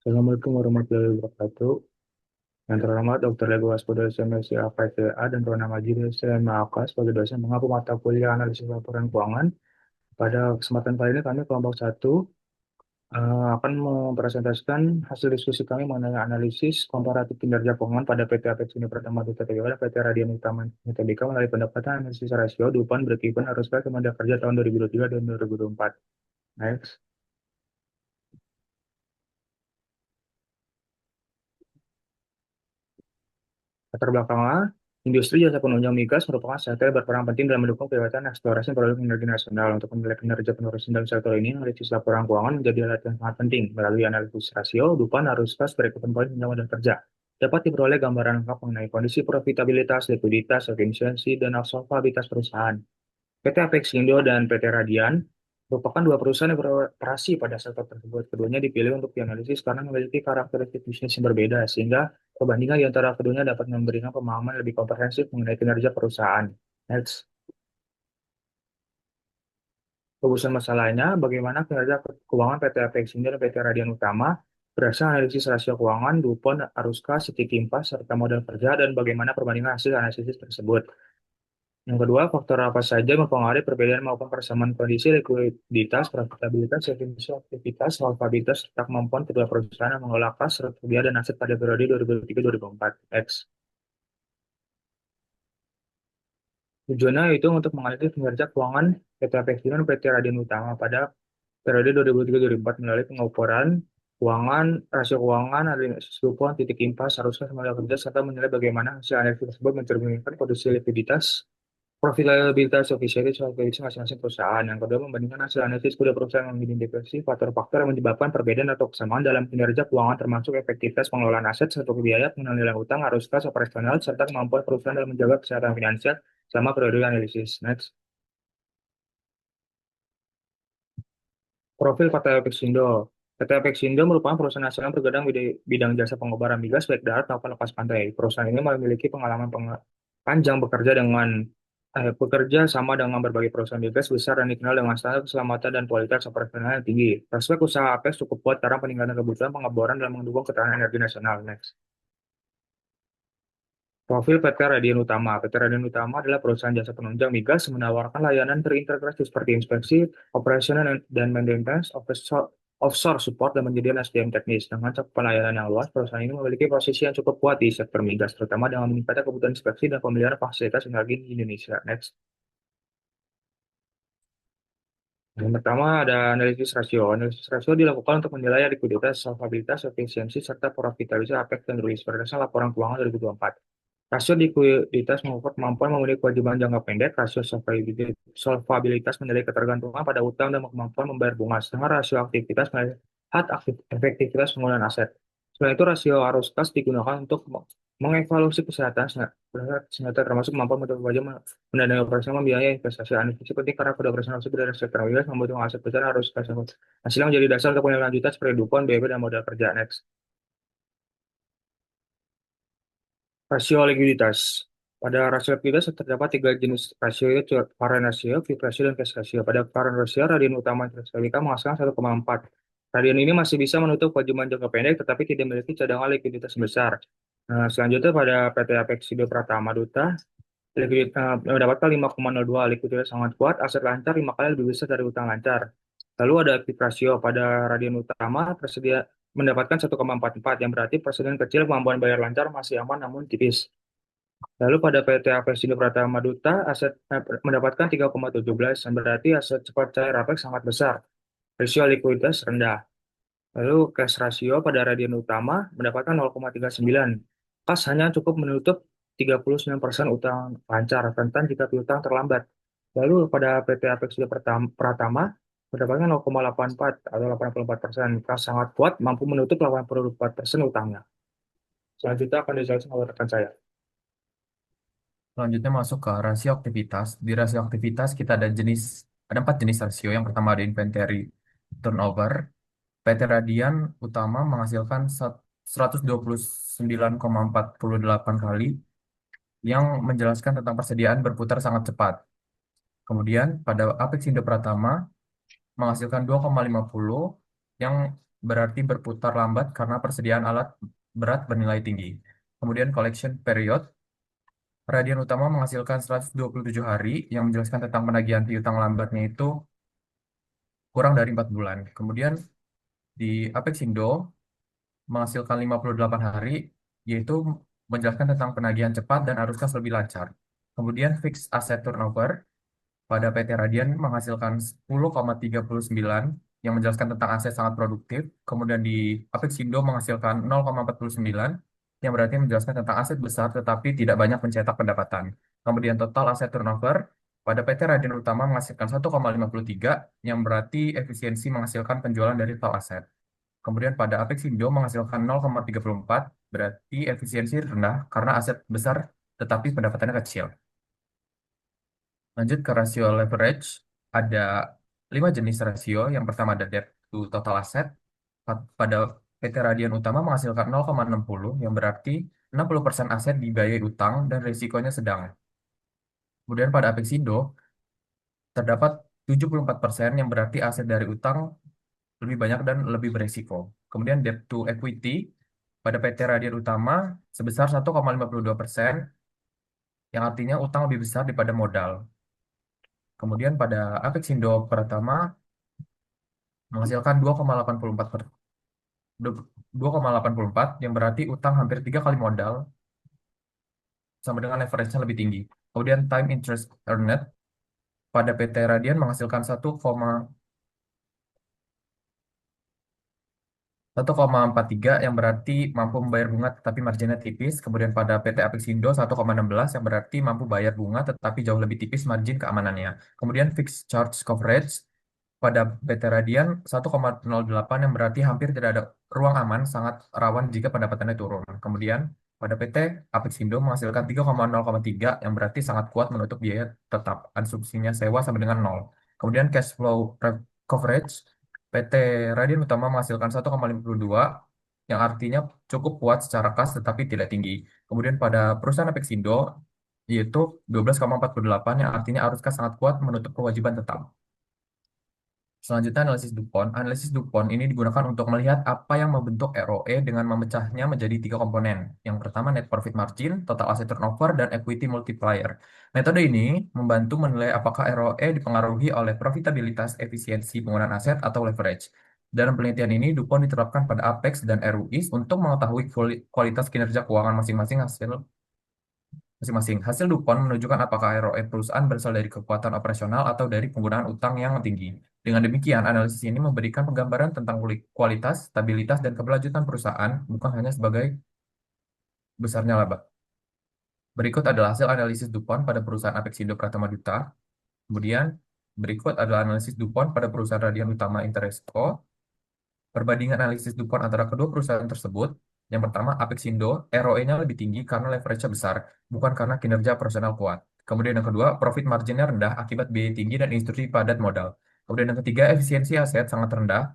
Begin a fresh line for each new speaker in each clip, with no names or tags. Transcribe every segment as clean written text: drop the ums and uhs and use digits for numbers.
Assalamualaikum warahmatullahi wabarakatuh. Yang terhormat Dr. Lego Waspodo, SMSI APTA, dan Rona Majid, SMAK, sebagai dosen mengaku mata kuliah analisis laporan keuangan. Pada kesempatan kali ini kami kelompok satu akan mempresentasikan hasil diskusi kami mengenai analisis komparatif kinerja keuangan pada PT Apex Ini Pertama Duta TBK dan PT Radian Utama TBK melalui pendapatan analisis rasio, dupan, break-even, arus kas, tenaga kerja tahun 2023 dan 2024. Next. Latar belakangnya, industri jasa penunjang migas merupakan sektor yang berperan penting dalam mendukung kegiatan eksplorasi produk energi nasional. Untuk menilai kinerja penerusan dalam sektor ini, analisis laporan keuangan menjadi alat yang sangat penting. Melalui analisis rasio, dupan, arus kas, break-even point, hingga modal kerja, dapat diperoleh gambaran lengkap mengenai kondisi profitabilitas, likuiditas, efisiensi, dan solvabilitas perusahaan. PT Apexindo dan PT Radian merupakan dua perusahaan yang beroperasi pada sektor tersebut. Keduanya dipilih untuk dianalisis karena memiliki karakteristik bisnis yang berbeda, sehingga perbandingan di antara keduanya dapat memberikan pemahaman lebih komprehensif mengenai kinerja perusahaan. Next. Fokusan masalahnya, bagaimana kinerja keuangan PT Apexindo dan PT Radian Utama berdasarkan analisis rasio keuangan, DuPont, arus kas, titik impas, serta modal kerja, dan bagaimana perbandingan hasil analisis tersebut. Yang kedua, faktor apa saja yang mempengaruhi perbedaan maupun persamaan kondisi likuiditas, profitabilitas, efisiensi aktivitas, solvabilitas, serta kemampuan kedua perusahaan yang mengelola kas, rupiah, dan aset pada periode 2003-2004. X. Tujuannya itu untuk menganalisis kinerja keuangan PT Apexindo dan PT Radian Utama pada periode 2003-2004 melalui pengukuran keuangan, rasio keuangan, analisis kupon, titik impas, harusnya modal kerja, serta menilai bagaimana hasil analisis tersebut mencerminkan kondisi likuiditas, profitabilitas, efisiensi, stabilitas masing-masing perusahaan. Yang kedua, membandingkan hasil analisis kedua perusahaan yang mengidentifikasi faktor-faktor yang menyebabkan perbedaan atau kesamaan dalam kinerja keuangan termasuk efektivitas pengelolaan aset, struktur biaya, pengendalian utang, arus kas, operasional, serta kemampuan perusahaan dalam menjaga kesehatan finansial selama periode analisis. Next. Profil PT Apexindo. PT Apexindo merupakan perusahaan nasional bergerak di bidang jasa pengobaran migas baik darat maupun lepas pantai. Perusahaan ini memiliki pengalaman panjang bekerja sama dengan berbagai perusahaan migas besar dan dikenal dengan standar keselamatan dan kualitas operasional yang tinggi. Prospek usaha Apex cukup kuat karena peningkatan kebutuhan pengeboran dan mendukung ketahanan energi nasional. Next. Profil PT Radian Utama. PT Radian Utama adalah perusahaan jasa penunjang migas yang menawarkan layanan terintegrasi seperti inspeksi, operasional, dan maintenance, offshore support, dan penyediaan SDM teknis. Dengan cakupan layanan yang luas, perusahaan ini memiliki posisi yang cukup kuat di sektor migas, terutama dengan meningkatkan kebutuhan inspeksi dan pemeliharaan fasilitas energi di Indonesia. Next. Yang pertama ada analisis rasio. Analisis rasio dilakukan untuk menilai likuiditas, solvabilitas, efisiensi, serta profitabilitas APEX dan ROIs berdasarkan laporan keuangan 2024. Rasio likuiditas mengukur kemampuan memenuhi kewajiban jangka pendek. Rasio solvabilitas menilai ketergantungan pada utang dan kemampuan membayar bunga. Sedangkan rasio aktivitas melihat efektivitas penggunaan aset. Selain itu, rasio arus kas digunakan untuk mengevaluasi kesehatan senjata termasuk kemampuan untuk wajah mendanai operasional membiayai investasi. Analisis penting karena pada operasional tersebut dari sektor migas membutuhkan aset besar harus kas. Hasilnya menjadi dasar untuk penilaian lanjutan seperti DuPont, BB, dan modal kerja. Next. Rasio likuiditas. Pada rasio likuiditas terdapat tiga jenis rasio, yaitu current ratio, quick ratio, dan cash ratio. Pada current ratio, radian utama Intersalika menghasilkan 1,4. Radian ini masih bisa menutup kewajiban jangka pendek, tetapi tidak memiliki cadangan likuiditas yang besar. Nah, selanjutnya pada PT Apexindo Pratama Duta, mendapatkan 5,02, likuiditas sangat kuat, aset lancar 5 kali lebih besar dari utang lancar. Lalu ada quick ratio pada Radian Utama tersedia mendapatkan 1,44, yang berarti persediaan kecil, kemampuan bayar lancar, masih aman namun tipis. Lalu pada PT Avesindo Pratama Duta, aset mendapatkan 3,17, yang berarti aset cepat cair Apex sangat besar. Rasio likuiditas rendah. Lalu cash ratio pada Radian Utama mendapatkan 0,39. Kas hanya cukup menutup 39% utang lancar, rentan jika piutang terlambat. Lalu pada PT Avesindo Pratama mendapatkan 0,84 atau 84%. Kas sangat kuat, mampu menutup 84% utangnya. Selanjutnya akan dijelaskan oleh rekan saya.
Selanjutnya masuk ke rasio aktivitas. Di rasio aktivitas kita ada empat jenis rasio. Yang pertama ada inventory turnover. PT Radian Utama menghasilkan 129,48 kali yang menjelaskan tentang persediaan berputar sangat cepat. Kemudian pada Apexindo Pratama menghasilkan 2,50 yang berarti berputar lambat karena persediaan alat berat bernilai tinggi. Kemudian collection period, Radian Utama menghasilkan 127 hari yang menjelaskan tentang penagihan piutang lambatnya itu kurang dari 4 bulan. Kemudian di Apexindo menghasilkan 58 hari, yaitu menjelaskan tentang penagihan cepat dan arus kas lebih lancar. Kemudian fixed asset turnover pada PT Radian menghasilkan 10,39 yang menjelaskan tentang aset sangat produktif. Kemudian di Apexindo menghasilkan 0,49 yang berarti menjelaskan tentang aset besar tetapi tidak banyak mencetak pendapatan. Kemudian total aset turnover pada PT Radian Utama menghasilkan 1,53 yang berarti efisiensi menghasilkan penjualan dari total aset. Kemudian pada Apexindo menghasilkan 0,34 berarti efisiensi rendah karena aset besar tetapi pendapatannya kecil. Lanjut ke rasio leverage, ada 5 jenis rasio. Yang pertama ada debt to total asset. Pada PT Radian Utama menghasilkan 0,60, yang berarti 60% aset dibiayai utang dan risikonya sedang. Kemudian pada Apexindo, terdapat 74% yang berarti aset dari utang lebih banyak dan lebih beresiko. Kemudian debt to equity, pada PT Radian Utama sebesar 1,52%, yang artinya utang lebih besar daripada modal. Kemudian pada Apexindo Pratama menghasilkan 2,84 yang berarti utang hampir 3 kali modal sama dengan leverage-nya lebih tinggi. Kemudian time interest earned pada PT Radian menghasilkan 1,43 yang berarti mampu membayar bunga tetapi marginnya tipis. Kemudian pada PT Apexindo 1,16 yang berarti mampu bayar bunga tetapi jauh lebih tipis margin keamanannya. Kemudian fixed charge coverage pada PT Radian 1,08 yang berarti hampir tidak ada ruang aman, sangat rawan jika pendapatannya turun. Kemudian pada PT Apexindo menghasilkan 3,03 yang berarti sangat kuat menutup biaya tetap. Asumsinya sewa sama dengan nol. Kemudian cash flow coverage PT Radian Utama menghasilkan 1,52 yang artinya cukup kuat secara kas tetapi tidak tinggi. Kemudian pada perusahaan Apexindo yaitu 12,48 yang artinya arus kas sangat kuat menutup kewajiban tetap. Selanjutnya analisis DuPont. Analisis DuPont ini digunakan untuk melihat apa yang membentuk ROE dengan memecahnya menjadi 3 komponen. Yang pertama net profit margin, total asset turnover, dan equity multiplier. Metode ini membantu menilai apakah ROE dipengaruhi oleh profitabilitas, efisiensi penggunaan aset, atau leverage. Dalam penelitian ini, DuPont diterapkan pada Apex dan RUIS untuk mengetahui kualitas kinerja keuangan masing-masing. Hasil DuPont menunjukkan apakah ROE perusahaan berasal dari kekuatan operasional atau dari penggunaan utang yang tinggi. Dengan demikian, analisis ini memberikan penggambaran tentang kualitas, stabilitas, dan keberlanjutan perusahaan, bukan hanya sebagai besarnya laba. Berikut adalah hasil analisis DuPont pada perusahaan Apexindo Pratama Duta. Kemudian, berikut adalah analisis DuPont pada perusahaan Radian Utama Interexpo. Perbandingan analisis DuPont antara kedua perusahaan tersebut. Yang pertama, Apexindo, ROE-nya lebih tinggi karena leverage-nya besar, bukan karena kinerja operasional kuat. Kemudian yang kedua, profit marginnya rendah akibat biaya tinggi dan instruksi padat modal. Kemudian yang ketiga, efisiensi aset sangat rendah.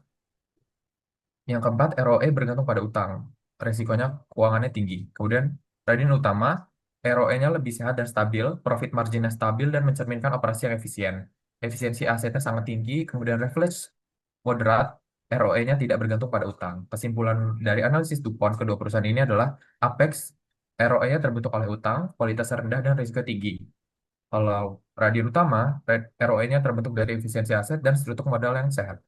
Yang keempat, ROE bergantung pada utang. Resikonya keuangannya tinggi. Kemudian, Radian Utama, ROE-nya lebih sehat dan stabil, profit marginnya stabil dan mencerminkan operasi yang efisien. Efisiensi asetnya sangat tinggi, kemudian leverage moderat, ROE-nya tidak bergantung pada utang. Kesimpulan dari analisis DuPont kedua perusahaan ini adalah Apex, ROE-nya terbentuk oleh utang, kualitas rendah, dan risiko tinggi. Kalau Radian Utama, ROE-nya terbentuk dari efisiensi aset dan struktur modal yang sehat.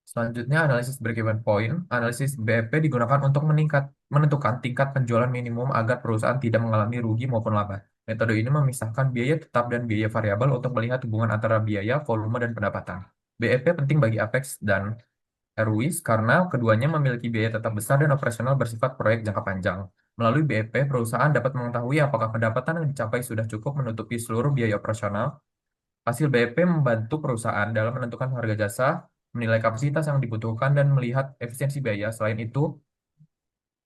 Selanjutnya, analisis break-even point. Analisis BEP digunakan untuk menentukan tingkat penjualan minimum agar perusahaan tidak mengalami rugi maupun laba. Metode ini memisahkan biaya tetap dan biaya variabel untuk melihat hubungan antara biaya, volume, dan pendapatan. BEP penting bagi Apex dan RUIS karena keduanya memiliki biaya tetap besar dan operasional bersifat proyek jangka panjang. Melalui BEP, perusahaan dapat mengetahui apakah pendapatan yang dicapai sudah cukup menutupi seluruh biaya operasional. Hasil BEP membantu perusahaan dalam menentukan harga jasa, menilai kapasitas yang dibutuhkan, dan melihat efisiensi biaya. Selain itu,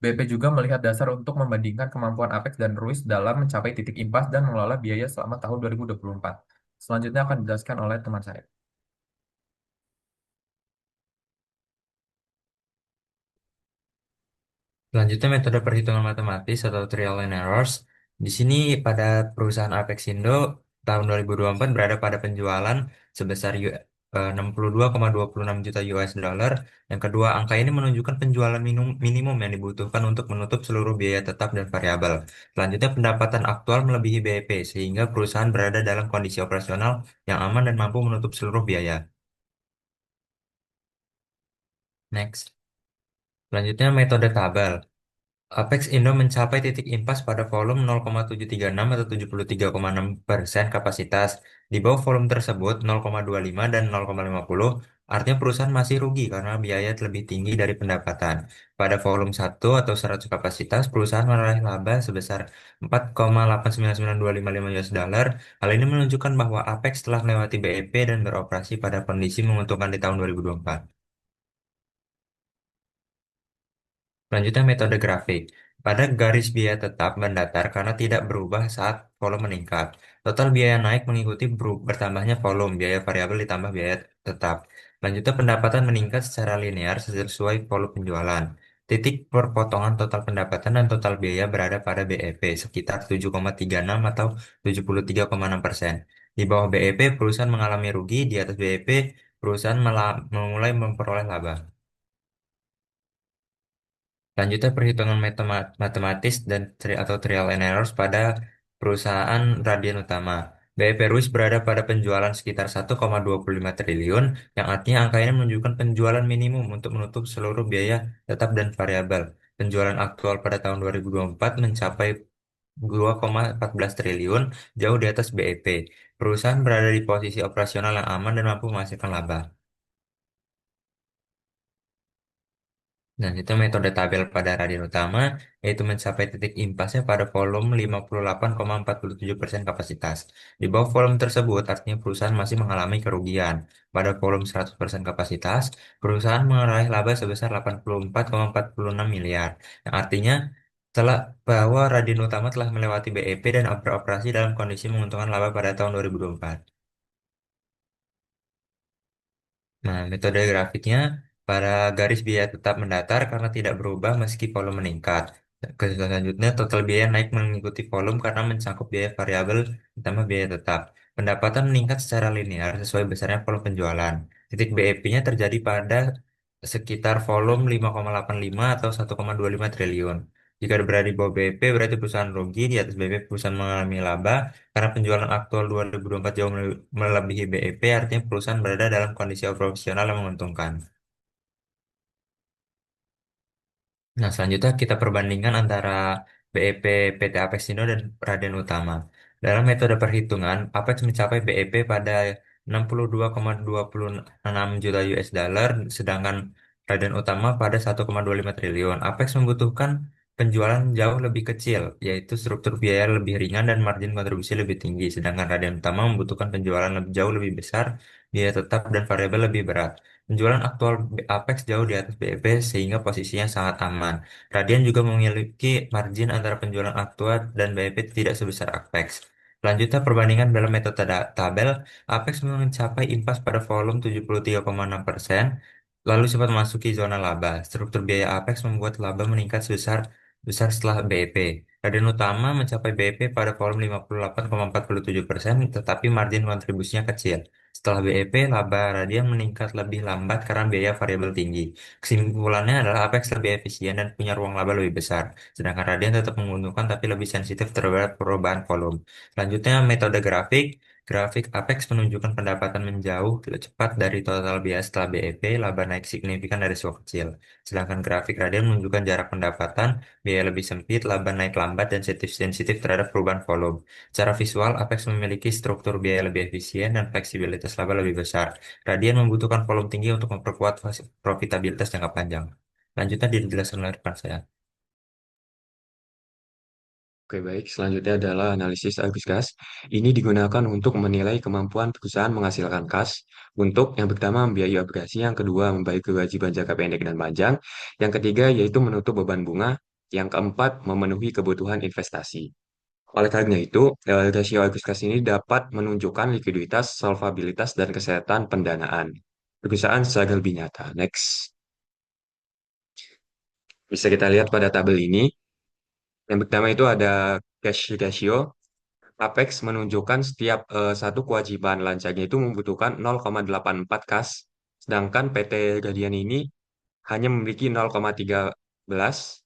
BEP juga melihat dasar untuk membandingkan kemampuan Apex dan RUIS dalam mencapai titik impas dan mengelola biaya selama tahun 2024. Selanjutnya akan dijelaskan oleh teman saya.
Selanjutnya metode perhitungan matematis atau trial and errors. Di sini pada perusahaan Apexindo tahun 2024 berada pada penjualan sebesar 62,26 juta US dollar. Yang kedua, angka ini menunjukkan penjualan minimum yang dibutuhkan untuk menutup seluruh biaya tetap dan variabel. Selanjutnya, pendapatan aktual melebihi BEP, sehingga perusahaan berada dalam kondisi operasional yang aman dan mampu menutup seluruh biaya. Next. Selanjutnya, metode tabel. Apex Indo mencapai titik impas pada volume 0,736 atau 73,6% kapasitas. Di bawah volume tersebut 0,25 dan 0,50, artinya perusahaan masih rugi karena biaya lebih tinggi dari pendapatan. Pada volume 1 atau 100 kapasitas, perusahaan meraih laba sebesar 4,89925 US dollar. Hal ini menunjukkan bahwa Apex telah melewati BEP dan beroperasi pada kondisi menguntungkan di tahun 2024. Selanjutnya metode grafik. Pada garis biaya tetap mendatar karena tidak berubah saat volume meningkat. Total biaya naik mengikuti bertambahnya volume, biaya variabel ditambah biaya tetap. Selanjutnya pendapatan meningkat secara linear sesuai volume penjualan. Titik perpotongan total pendapatan dan total biaya berada pada BEP sekitar 7,36 atau 73,6%. Di bawah BEP perusahaan mengalami rugi, di atas BEP perusahaan mulai memperoleh laba. Lanjutnya perhitungan matematis dan atau trial and errors pada perusahaan Radian Utama. BEP Ruis berada pada penjualan sekitar 1,25 triliun, yang artinya angka ini menunjukkan penjualan minimum untuk menutup seluruh biaya tetap dan variabel. Penjualan aktual pada tahun 2024 mencapai 2,14 triliun, jauh di atas BEP. Perusahaan berada di posisi operasional yang aman dan mampu menghasilkan laba. Nah, itu metode tabel pada radian utama, yaitu mencapai titik impasnya pada volume 58,47% kapasitas. Di bawah volume tersebut, artinya perusahaan masih mengalami kerugian. Pada volume 100% kapasitas, perusahaan meraih laba sebesar 84,46 miliar. Yang artinya, telah bahwa radian utama telah melewati BEP dan beroperasi dalam kondisi menguntungkan laba pada tahun 2024. Nah, metode grafiknya para garis biaya tetap mendatar karena tidak berubah meski volume meningkat. Selanjutnya, total biaya naik mengikuti volume karena mencakup biaya variabel ditambah biaya tetap. Pendapatan meningkat secara linear sesuai besarnya volume penjualan. Titik BEP-nya terjadi pada sekitar volume 5,85 atau 1,25 triliun. Jika berada di bawah BEP, berarti perusahaan rugi, di atas BEP perusahaan mengalami laba, karena penjualan aktual 2024 jauh melebihi BEP, artinya perusahaan berada dalam kondisi operasional yang menguntungkan. Nah, selanjutnya kita perbandingkan antara BEP PT Apex Indo dan Raden Utama. Dalam metode perhitungan, Apex mencapai BEP pada 62,26 juta US dollar, sedangkan Raden Utama pada 1,25 triliun. Apex membutuhkan penjualan jauh lebih kecil, yaitu struktur biaya lebih ringan dan margin kontribusi lebih tinggi, sedangkan Raden Utama membutuhkan penjualan jauh lebih besar, biaya tetap dan variabel lebih berat. Penjualan aktual Apex jauh di atas BEP sehingga posisinya sangat aman. Radian juga memiliki margin antara penjualan aktual dan BEP tidak sebesar Apex. Selanjutnya perbandingan dalam metode tabel, Apex mencapai impas pada volume 73,6%, lalu sempat memasuki zona laba. Struktur biaya Apex membuat laba meningkat sebesar besar setelah BEP. Radian Utama mencapai BEP pada volume 58,47%, tetapi margin kontribusinya kecil. Setelah BEP, laba Radian meningkat lebih lambat karena biaya variabel tinggi. Kesimpulannya adalah Apex lebih efisien dan punya ruang laba lebih besar, sedangkan Radian tetap menguntungkan tapi lebih sensitif terhadap perubahan volume. Selanjutnya, metode grafik. Grafik Apex menunjukkan pendapatan menjauh cepat dari total biaya setelah BEP, laba naik signifikan dari suku kecil. Sedangkan grafik Radian menunjukkan jarak pendapatan, biaya lebih sempit, laba naik lambat, dan sensitif terhadap perubahan volume. Secara visual, Apex memiliki struktur biaya lebih efisien dan fleksibilitas laba lebih besar. Radian membutuhkan volume tinggi untuk memperkuat profitabilitas jangka panjang. Lanjutnya dijelaskan oleh rekan saya.
Oke, baik. Selanjutnya adalah analisis arus kas. Ini digunakan untuk menilai kemampuan perusahaan menghasilkan kas. Untuk yang pertama, membiayai operasi. Yang kedua, membayar kewajiban jangka pendek dan panjang. Yang ketiga, yaitu menutup beban bunga. Yang keempat, memenuhi kebutuhan investasi. Oleh karena itu, rasio arus kas ini dapat menunjukkan likuiditas, solvabilitas, dan kesehatan pendanaan perusahaan secara lebih nyata. Next. Bisa kita lihat pada tabel ini. Yang pertama itu ada cash ratio. Apex menunjukkan setiap satu kewajiban lancanya itu membutuhkan 0,84 kas, sedangkan PT Gadian ini hanya memiliki 0,13.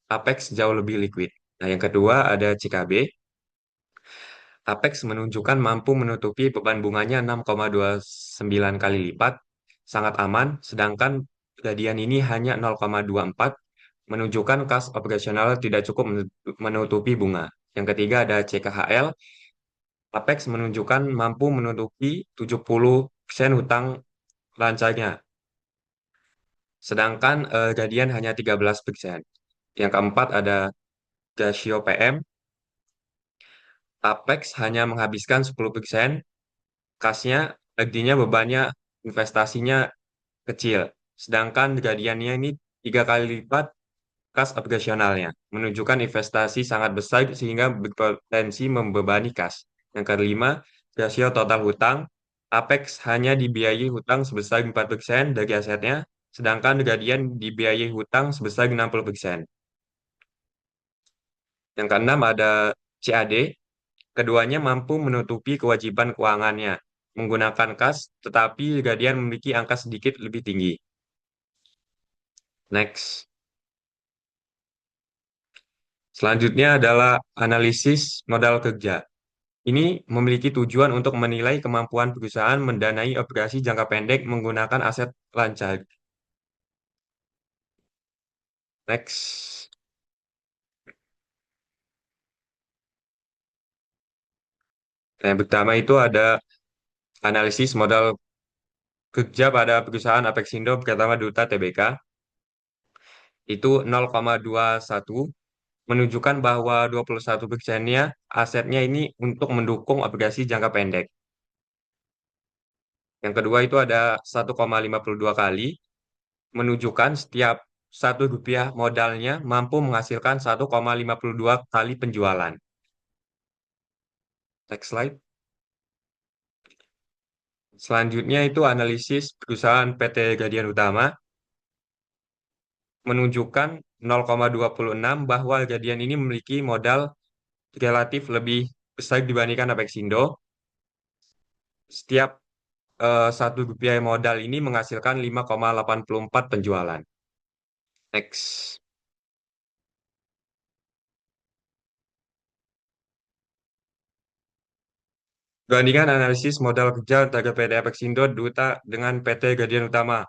Apex jauh lebih liquid. Nah, yang kedua ada CKB. Apex menunjukkan mampu menutupi beban bunganya 6,29 kali lipat, sangat aman, sedangkan Gadian ini hanya 0,24, menunjukkan kas operasional tidak cukup menutupi bunga. Yang ketiga ada CKHL. Apex menunjukkan mampu menutupi 70% hutang lancanya, sedangkan Gadian hanya 13%. Yang keempat ada Gasio PM. Apex hanya menghabiskan 10% kasnya, artinya bebannya investasinya kecil. Sedangkan Gadiannya ini 3 kali lipat kas operasionalnya, menunjukkan investasi sangat besar sehingga berpotensi membebani kas. Yang kelima, rasio total hutang. Apex hanya dibiayai hutang sebesar 4% dari asetnya, sedangkan Gadian dibiayai hutang sebesar 60%. Yang keenam ada CAD. Keduanya mampu menutupi kewajiban keuangannya menggunakan kas, tetapi Gadian memiliki angka sedikit lebih tinggi. Next. Selanjutnya adalah analisis modal kerja. Ini memiliki tujuan untuk menilai kemampuan perusahaan mendanai operasi jangka pendek menggunakan aset lancar. Next. Nah, yang pertama itu ada analisis modal kerja pada perusahaan Apexindo pertama Duta Tbk. Itu 0,21, menunjukkan bahwa 21%-nya asetnya ini untuk mendukung operasi jangka pendek. Yang kedua itu ada 1,52 kali, menunjukkan setiap Rp1 modalnya mampu menghasilkan 1,52 kali penjualan. Next slide. Selanjutnya itu analisis perusahaan PT Gadian Utama menunjukkan 0,26 bahwa Gadian ini memiliki modal relatif lebih besar dibandingkan Apexindo. Setiap Rp1 modal ini menghasilkan 5,84 penjualan. Next. Bandingkan analisis modal kerja antara PT Apexindo Duta dengan PT Gadian Utama.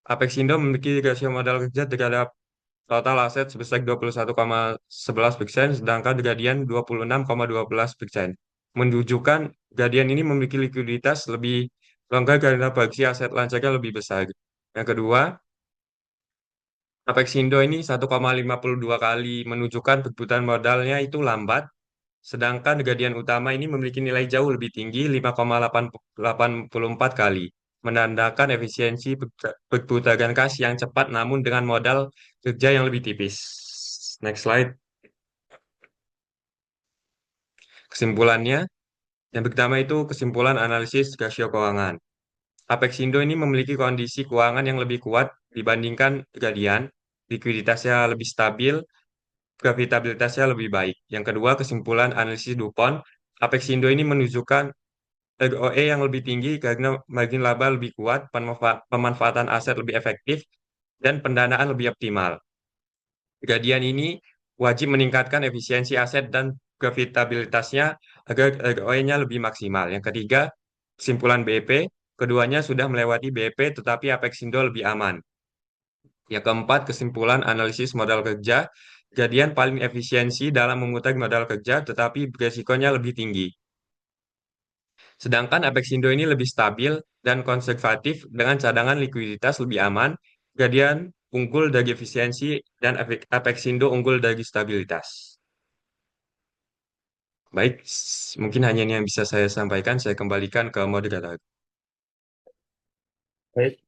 Apexindo memiliki rasio modal kerja terhadap total aset sebesar 21,11%, sedangkan Gadian 26,12%. Menunjukkan Gadian ini memiliki likuiditas lebih longgar karena bagi aset lancarnya lebih besar. Yang kedua, Apexindo ini 1,52 kali menunjukkan kebutuhan modalnya itu lambat, sedangkan Gadian Utama ini memiliki nilai jauh lebih tinggi 5,84 kali, menandakan efisiensi perputaran kas yang cepat namun dengan modal kerja yang lebih tipis. Next slide. Kesimpulannya, yang pertama itu kesimpulan analisis rasio keuangan. Apexindo ini memiliki kondisi keuangan yang lebih kuat dibandingkan Gadian, likuiditasnya lebih stabil, profitabilitasnya lebih baik. Yang kedua, kesimpulan analisis DuPont, Apexindo ini menunjukkan ROE yang lebih tinggi karena margin laba lebih kuat, pemanfaatan aset lebih efektif, dan pendanaan lebih optimal. Gadian ini wajib meningkatkan efisiensi aset dan profitabilitasnya agar ROE-nya lebih maksimal. Yang ketiga, kesimpulan BEP, keduanya sudah melewati BEP tetapi Apexindo lebih aman. Yang keempat, kesimpulan analisis modal kerja, Gadian paling efisiensi dalam memutar modal kerja tetapi beresikonya lebih tinggi. Sedangkan Apexindo ini lebih stabil dan konservatif dengan cadangan likuiditas lebih aman. Gadian unggul dari efisiensi dan Apexindo unggul dari stabilitas. Baik, mungkin hanya ini yang bisa saya sampaikan. Saya kembalikan ke moderator.
Baik,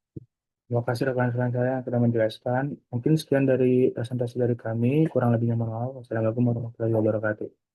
terima kasih rekan-rekan saya yang sudah menjelaskan. Mungkin sekian dari presentasi dari kami, kurang lebihnya mohon maaf. Wassalamualaikum warahmatullahi wabarakatuh.